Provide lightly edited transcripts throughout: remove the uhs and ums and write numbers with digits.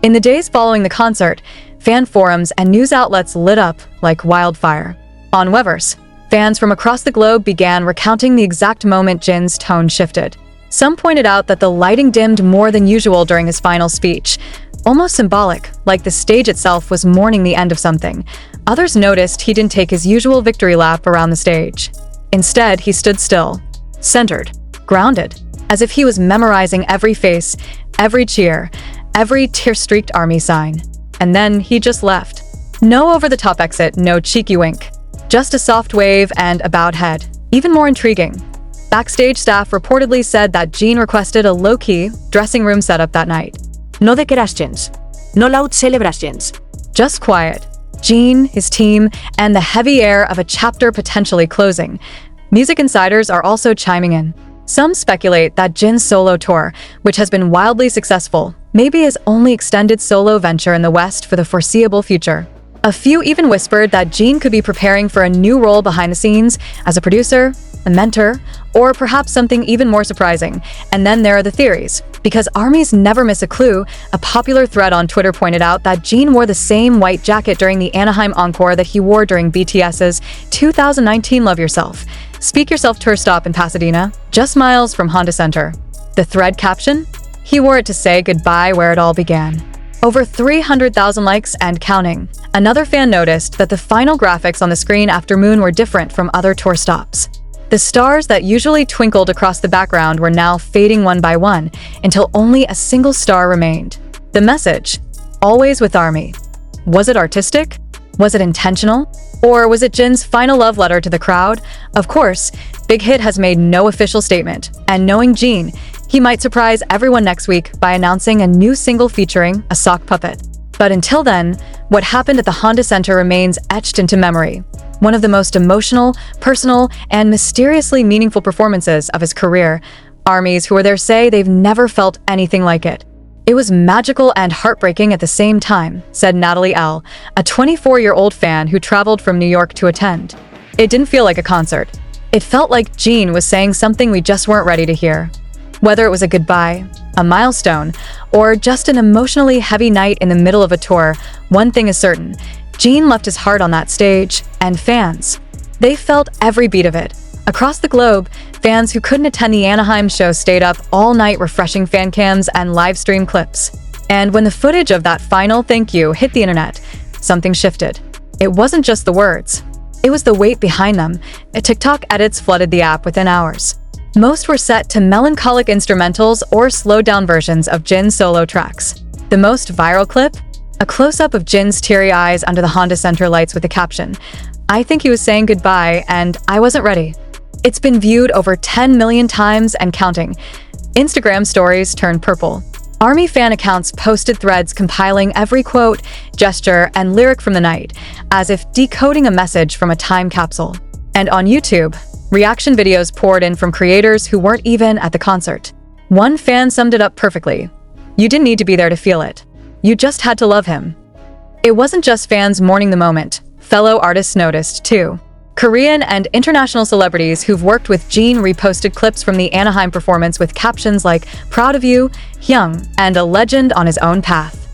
In the days following the concert, fan forums and news outlets lit up like wildfire. On Weverse, fans from across the globe began recounting the exact moment Jin's tone shifted. Some pointed out that the lighting dimmed more than usual during his final speech, almost symbolic, like the stage itself was mourning the end of something. Others noticed he didn't take his usual victory lap around the stage. Instead, he stood still, centered, grounded, as if he was memorizing every face, every cheer, every tear-streaked ARMY sign. And then he just left. No over-the-top exit, no cheeky wink. Just a soft wave and a bowed head. Even more intriguing, backstage staff reportedly said that Jin requested a low-key dressing room setup that night. No decorations, no loud celebrations. Just quiet. Jin, his team, and the heavy air of a chapter potentially closing. Music insiders are also chiming in. Some speculate that Jin's solo tour, which has been wildly successful, may be his only extended solo venture in the West for the foreseeable future. A few even whispered that Jin could be preparing for a new role behind the scenes as a producer, a mentor, or perhaps something even more surprising. And then there are the theories. Because ARMYs never miss a clue, a popular thread on Twitter pointed out that Jin wore the same white jacket during the Anaheim encore that he wore during BTS's 2019 Love Yourself, Speak Yourself tour stop in Pasadena, just miles from Honda Center. The thread caption? He wore it to say goodbye where it all began. Over 300,000 likes and counting. Another fan noticed that the final graphics on the screen after Moon were different from other tour stops. The stars that usually twinkled across the background were now fading one by one until only a single star remained. The message, always with ARMY. Was it artistic? Was it intentional? Or was it Jin's final love letter to the crowd? Of course, Big Hit has made no official statement, and knowing Jin, he might surprise everyone next week by announcing a new single featuring a sock puppet. But until then, what happened at the Honda Center remains etched into memory. One of the most emotional, personal, and mysteriously meaningful performances of his career. ARMYs who were there say they've never felt anything like it. It was magical and heartbreaking at the same time, said Natalie L., a 24-year-old fan who traveled from New York to attend. It didn't feel like a concert. It felt like Jin was saying something we just weren't ready to hear. Whether it was a goodbye, a milestone, or just an emotionally heavy night in the middle of a tour, one thing is certain. Jin left his heart on that stage, and fans. They felt every beat of it. Across the globe, fans who couldn't attend the Anaheim show stayed up all night refreshing fan cams and live stream clips. And when the footage of that final thank you hit the internet, something shifted. It wasn't just the words. It was the weight behind them. TikTok edits flooded the app within hours. Most were set to melancholic instrumentals or slowed-down versions of Jin's solo tracks. The most viral clip? A close-up of Jin's teary eyes under the Honda Center lights with the caption, "I think he was saying goodbye and I wasn't ready." It's been viewed over 10 million times and counting. Instagram stories turned purple. ARMY fan accounts posted threads compiling every quote, gesture, and lyric from the night, as if decoding a message from a time capsule. And on YouTube, reaction videos poured in from creators who weren't even at the concert. One fan summed it up perfectly. You didn't need to be there to feel it. You just had to love him. It wasn't just fans mourning the moment. Fellow artists noticed, too. Korean and international celebrities who've worked with Jin reposted clips from the Anaheim performance with captions like, "Proud of you, Hyung," and "a legend on his own path."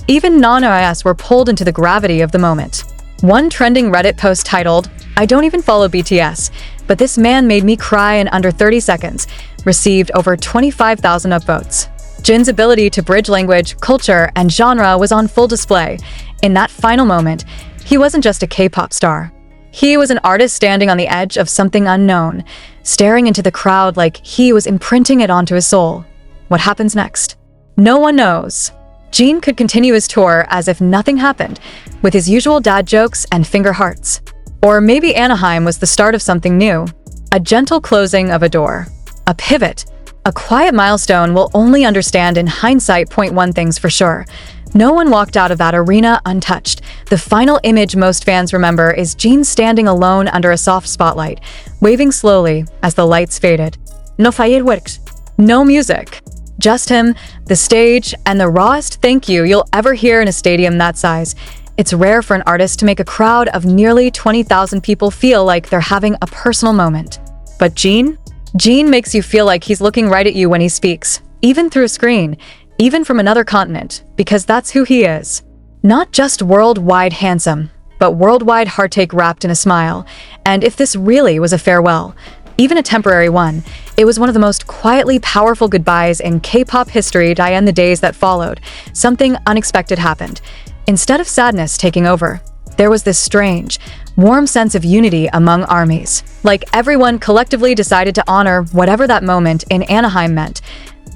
Even non-OIS were pulled into the gravity of the moment. One trending Reddit post titled, "I don't even follow BTS, but this man made me cry in under 30 seconds," received over 25,000 upvotes. Jin's ability to bridge language, culture, and genre was on full display. In that final moment, he wasn't just a K-pop star. He was an artist standing on the edge of something unknown, staring into the crowd like he was imprinting it onto his soul. What happens next? No one knows. Jin could continue his tour as if nothing happened, with his usual dad jokes and finger hearts. Or maybe Anaheim was the start of something new. A gentle closing of a door. A pivot. A quiet milestone we'll only understand in hindsight. One thing's for sure. No one walked out of that arena untouched. The final image most fans remember is Jin standing alone under a soft spotlight, waving slowly as the lights faded. No fireworks. No music. Just him, the stage, and the rawest thank you you'll ever hear in a stadium that size. It's rare for an artist to make a crowd of nearly 20,000 people feel like they're having a personal moment. But Jin? Jin makes you feel like he's looking right at you when he speaks, even through a screen. even from another continent, because that's who he is. Not just worldwide handsome, but worldwide heartache wrapped in a smile. And if this really was a farewell, even a temporary one, it was one of the most quietly powerful goodbyes in K-pop history. In the days that followed, something unexpected happened. Instead of sadness taking over, there was this strange, warm sense of unity among armies. Like everyone collectively decided to honor whatever that moment in Anaheim meant.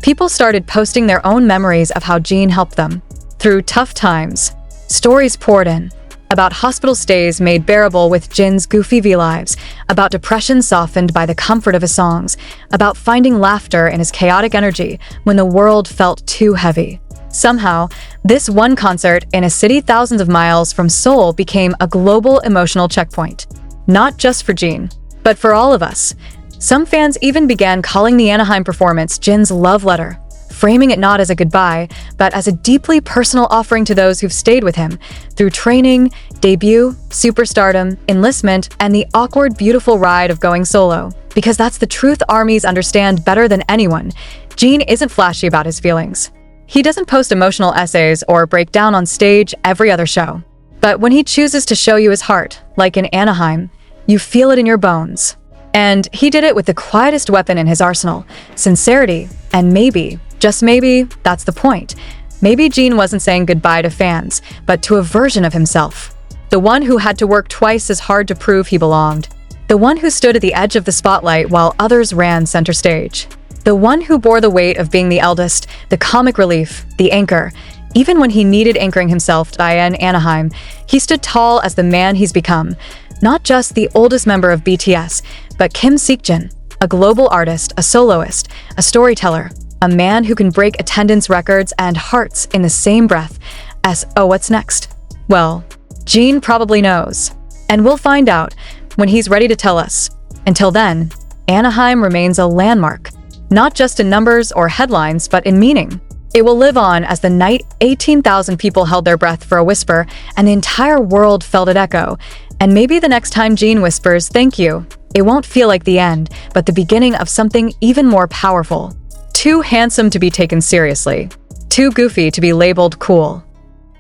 People started posting their own memories of how Jin helped them through tough times. Stories poured in about hospital stays made bearable with Jin's goofy V-lives, about depression softened by the comfort of his songs, about finding laughter in his chaotic energy when the world felt too heavy. Somehow, this one concert in a city thousands of miles from Seoul became a global emotional checkpoint. Not just for Jin, but for all of us. Some fans even began calling the Anaheim performance Jin's love letter, framing it not as a goodbye, but as a deeply personal offering to those who've stayed with him through training, debut, superstardom, enlistment, and the awkward, beautiful ride of going solo. Because that's the truth armies understand better than anyone. Jin isn't flashy about his feelings. He doesn't post emotional essays or break down on stage every other show. But when he chooses to show you his heart, like in Anaheim, you feel it in your bones. And he did it with the quietest weapon in his arsenal, sincerity, and maybe, just maybe, that's the point. Maybe Jin wasn't saying goodbye to fans, but to a version of himself. The one who had to work twice as hard to prove he belonged. The one who stood at the edge of the spotlight while others ran center stage. The one who bore the weight of being the eldest, the comic relief, the anchor. Even when he needed anchoring himself in Anaheim, he stood tall as the man he's become. Not just the oldest member of BTS, but Kim Seokjin, a global artist, a soloist, a storyteller, a man who can break attendance records and hearts in the same breath as, oh, what's next? Well, Jin probably knows. And we'll find out when he's ready to tell us. Until then, Anaheim remains a landmark, not just in numbers or headlines, but in meaning. It will live on as the night 18,000 people held their breath for a whisper, and the entire world felt it echo. And maybe the next time Jin whispers, "Thank you," it won't feel like the end, but the beginning of something even more powerful. Too handsome to be taken seriously. Too goofy to be labeled cool.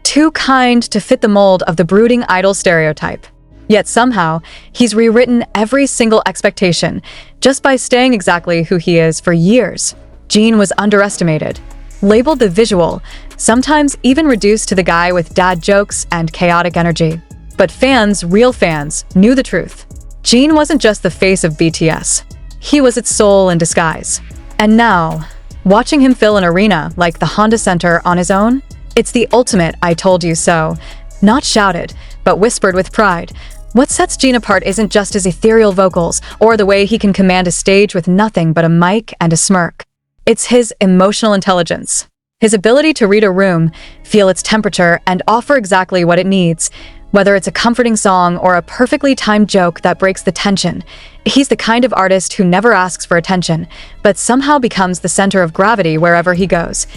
Too kind to fit the mold of the brooding idol stereotype. Yet somehow, he's rewritten every single expectation just by staying exactly who he is for years. Jin was underestimated, labeled the visual, sometimes even reduced to the guy with dad jokes and chaotic energy. But fans, real fans, knew the truth. Jin wasn't just the face of BTS. He was its soul in disguise. And now, watching him fill an arena like the Honda Center on his own, it's the ultimate "I told you so." Not shouted, but whispered with pride. What sets Jin apart isn't just his ethereal vocals or the way he can command a stage with nothing but a mic and a smirk. It's his emotional intelligence. His ability to read a room, feel its temperature, and offer exactly what it needs. Whether it's a comforting song or a perfectly timed joke that breaks the tension, he's the kind of artist who never asks for attention, but somehow becomes the center of gravity wherever he goes.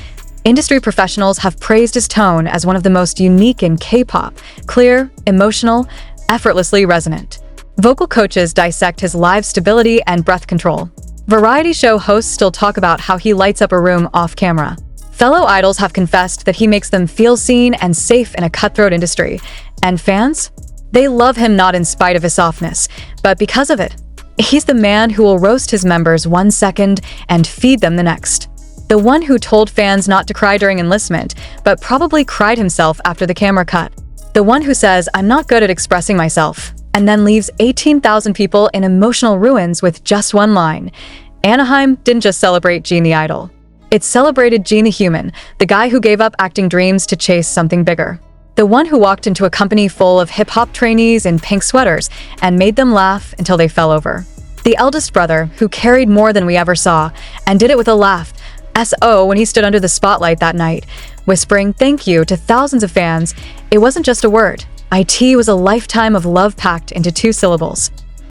Industry professionals have praised his tone as one of the most unique in K-pop, clear, emotional, effortlessly resonant. Vocal coaches dissect his live stability and breath control. Variety show hosts still talk about how he lights up a room off camera. Fellow idols have confessed that he makes them feel seen and safe in a cutthroat industry. And fans? They love him not in spite of his softness, but because of it. He's the man who will roast his members 1 second and feed them the next. The one who told fans not to cry during enlistment, but probably cried himself after the camera cut. The one who says, "I'm not good at expressing myself," and then leaves 18,000 people in emotional ruins with just one line. Anaheim didn't just celebrate Jin the idol. It celebrated Jin the human, the guy who gave up acting dreams to chase something bigger. The one who walked into a company full of hip-hop trainees in pink sweaters and made them laugh until they fell over. The eldest brother who carried more than we ever saw and did it with a laugh. S.O. when he stood under the spotlight that night, whispering thank you to thousands of fans. It wasn't just a word. IT was a lifetime of love packed into 2 syllables.